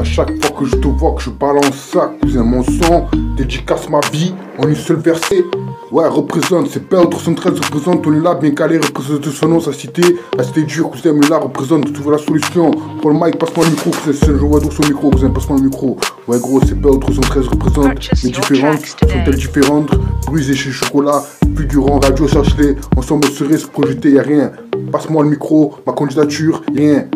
À chaque fois que je te vois, que je balance ça, cousin, mon son dédicace ma vie en une seule verset. Ouais, représente, c'est Bell 313, représente, on est là, bien calé, représente son nom, sa cité. La cité dure, cousin, mais là, représente, trouver la solution. Pour le mic, passe-moi le micro, cousin, c'est je vois d'où son micro, cousin, passe-moi le micro. Ouais, gros, c'est Bell 313, représente, mais différentes, sont-elles différentes? Brisé chez Chocolat, plus durant, radio, cherche-les, ensemble serait se projeter, y'a rien. Passe-moi le micro, ma candidature, rien.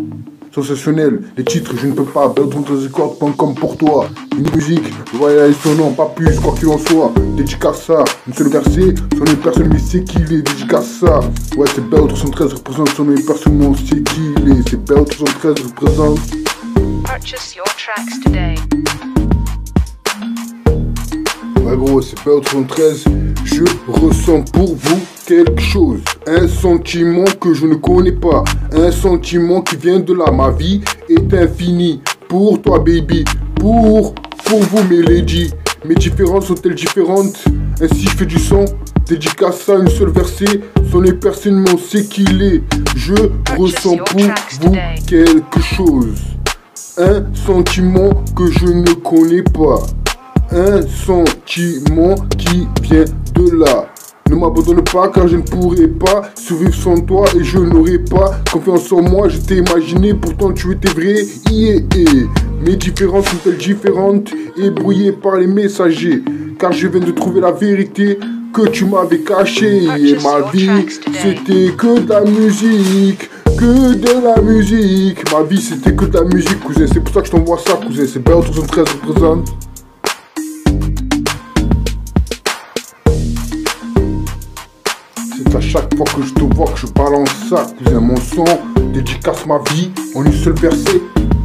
Sensationnel, les titres, je ne peux pas, Bell 313 comme pour toi. Une musique, voilà son nom, pas plus, quoi qu'il en soit. Dédicace ça, une seule verset, son nom personne mais c'est qui il est, dédicace ça. Ouais, c'est Bell 313 représente son nom personne, on sait qui il est, c'est Bell 313 représente. Purchase your tracks today. Ouais gros, c'est Bell 313, je ressens pour vous quelque chose, un sentiment que je ne connais pas, un sentiment qui vient de là, ma vie est infinie, pour toi baby, pour vous mes ladies, mes différences sont-elles différentes, ainsi je fais du son, dédicace à une seule verset, son est personnellement c'est qu'il est, je ressens pour vous quelque chose, un sentiment que je ne connais pas. Un sentiment qui vient de là. Ne m'abandonne pas car je ne pourrai pas survivre sans toi et je n'aurai pas confiance en moi. Je t'ai imaginé, pourtant tu étais vrai. Mes différences sont-elles différentes et brouillées par les messagers? Car je viens de trouver la vérité que tu m'avais cachée. Et ma vie c'était que de la musique. Que de la musique. Ma vie c'était que de la musique, cousin. C'est pour ça que je t'envoie ça, cousin. C'est Bell 313 représente. À chaque fois que je te vois, que je balance ça, cousin, mon son dédicace ma vie en une seule verset.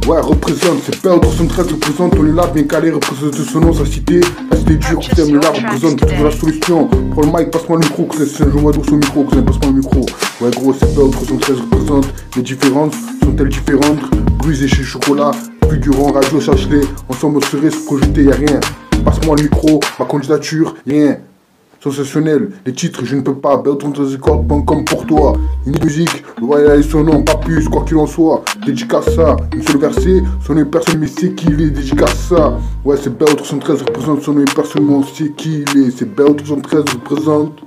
Ouais, représente, c'est Bell 313 représente, on est là, bien calé, représente son nom, sa cité. La cité dure, cousin, mais là, représente, trouver la solution. Pour le mic, passe-moi le micro, cousin, c'est je vois d'où son micro, cousin, passe-moi le micro. Ouais, gros, c'est Bell 313 représente, les différences sont-elles différentes? Brisé chez Chocolat, plus durant, radio, cherche-les, ensemble on serait se projeter, y'a rien. Passe-moi le micro, ma candidature, rien. Sensationnel, les titres, je ne peux pas, Bell 313 comme pour toi. Une musique, voilà son nom, pas plus, quoi qu'il en soit. Dédicace ça, une seule verset, son nom personne mais c'est qui il est, dédicace ça. Ouais, c'est Bell 313 représente son nom personne mais on sait qui il est, c'est Bell 313 représente.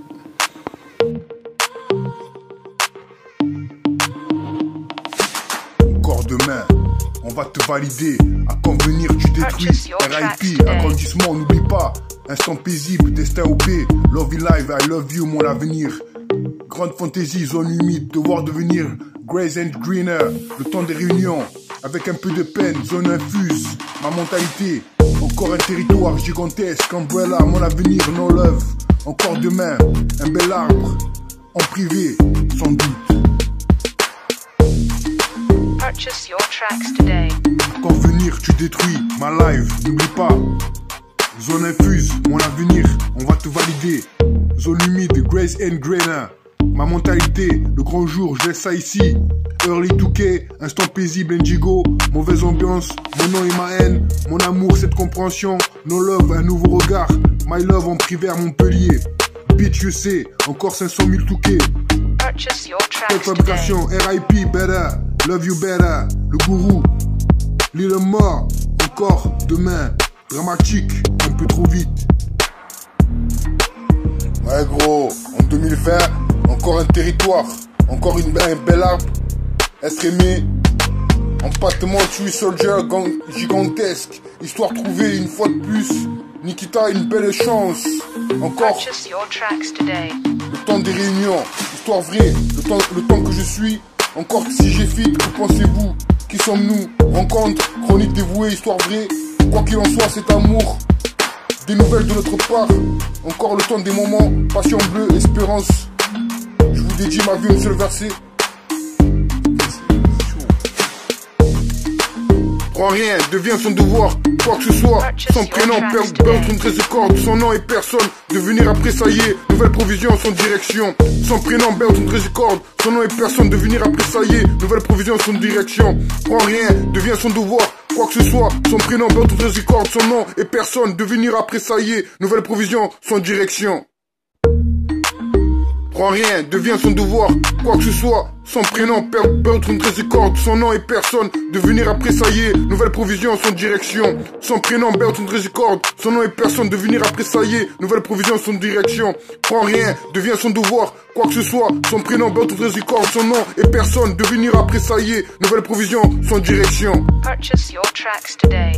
Encore demain, on va te valider, à convenir tu détruis, RIP, agrandissement, n'oublie pas. Instant paisible, destin OP, love in live, I love you, mon avenir. Grande fantaisie, zone humide, devoir devenir Grays and Greener. Le temps des réunions, avec un peu de peine, zone infuse. Ma mentalité, encore un territoire gigantesque. Umbrella, mon avenir, no love. Encore demain, un bel arbre, en privé, sans doute. Purchase your tracks today. Convenir, tu détruis, ma live, n'oublie pas. Zone infuse, mon avenir, on va te valider. Zone humide, Grace and Grainer. Ma mentalité, le grand jour, je laisse ça ici. Early 2K, instant paisible, Indigo. Mauvaise ambiance, mon nom et ma haine. Mon amour, cette compréhension. No love, un nouveau regard. My love en privé à Montpellier. Bitch, je sais, encore 500 000 2K. Purchase your tracks fabrication, RIP, better. Love you better. Le gourou, Lil Mort, encore demain. Dramatique, un peu trop vite. Ouais gros, en 2020, encore un territoire, encore un bel arbre. Être aimé, empattement, tu es soldier gigantesque. Histoire trouvée une fois de plus. Nikita, une belle chance. Encore le temps des réunions, histoire vraie, le temps que je suis. Encore si j'ai fit, que pensez-vous? Qui sommes-nous? Rencontre, chronique dévouée, histoire vraie. Quoi qu'il en soit, cet amour, des nouvelles de notre part. Encore le temps des moments, passion bleue, espérance. Je vous dédie ma vie, une seule verset. Prends rien, deviens son devoir, quoi que ce soit. Son prénom, Bell 313 cordes, son nom et personne. Devenir après ça y est, nouvelle provision, son direction. Son prénom, Bell 313 cordes, son nom et personne. Devenir après ça y est, nouvelle provision, son direction. Prends rien, deviens son devoir. Quoi que ce soit, son prénom, Bell 313 cordes, son nom et personne. Devenir après ça y est, nouvelle provision, son direction. Prends rien, deviens son devoir, quoi que ce soit, Son prénom, Bertrand Record, son nom est personne. Devenir après ça y est, nouvelle provision, son direction. Son prénom, Bertrand Record, son nom est personne. Devenir après ça y est, nouvelle provision, son direction. Prends rien, devient son devoir, quoi que ce soit. Son prénom, Bertrand Record, son nom est personne. Devenir après ça y est, nouvelle provision, son direction. Purchase your tracks today.